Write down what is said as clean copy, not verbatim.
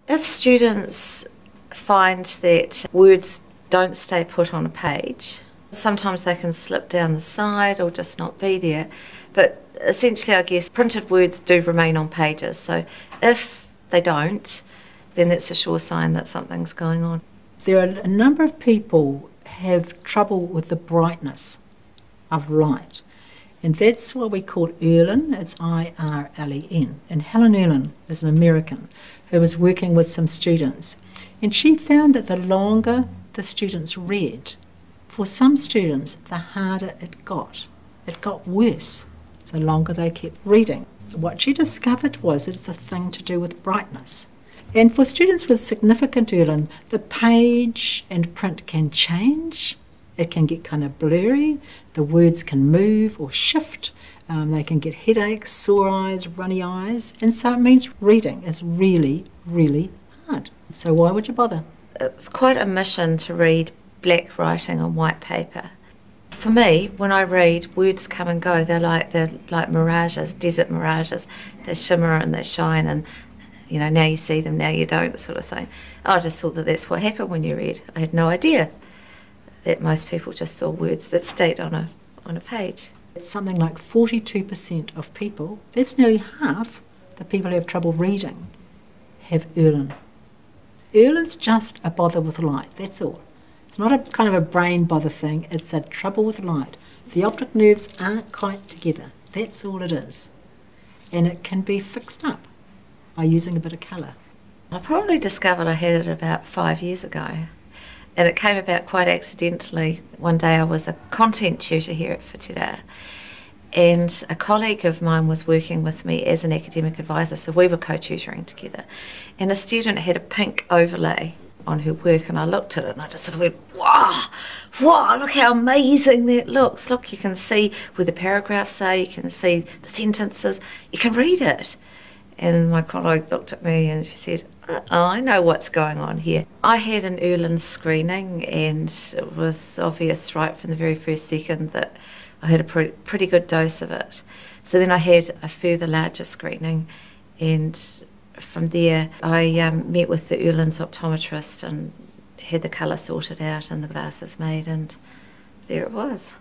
If students find that words don't stay put on a page, sometimes they can slip down the side or just not be there. But essentially, I guess, printed words do remain on pages. So if they don't, then that's a sure sign that something's going on. There are a number of people have trouble with the brightness of light. And that's what we call Irlen. It's I-R-L-E-N. And Helen Irlen is an American who was working with some students. And she found that the longer the students read, for some students, the harder it got. It got worse the longer they kept reading. What she discovered was it's a thing to do with brightness. And for students with significant Irlen, the page and print can change. It can get kind of blurry. The words can move or shift. They can get headaches, sore eyes, runny eyes. And so it means reading is really, really hard. So why would you bother? It's quite a mission to read black writing on white paper. For me, when I read, words come and go. They're like mirages, desert mirages. They shimmer and they shine, and you know, now you see them, now you don't, sort of thing. I just thought that that's what happened when you read. I had no idea that most people just saw words that stayed on a page. It's something like 42% of people, that's nearly half the people who have trouble reading, have Irlen. Irlen's just a bother with light, that's all. It's not a kind of a brain bother thing, it's a trouble with light. The optic nerves aren't quite together, that's all it is. And it can be fixed up by using a bit of colour. I probably discovered I had it about 5 years ago, and it came about quite accidentally. One day I was a content tutor here at Whitireia, and a colleague of mine was working with me as an academic advisor, so we were co-tutoring together, and a student had a pink overlay on her work, and I looked at it and I just sort of went, wow, look how amazing that looks. Look, you can see where the paragraphs are, you can see the sentences, you can read it. And my colleague looked at me and she said, oh, I know what's going on here. I had an Irlen screening, and it was obvious right from the very first second that I had a pretty good dose of it. So then I had a further larger screening, and from there I met with the Irlen's optometrist and had the colour sorted out and the glasses made, and there it was.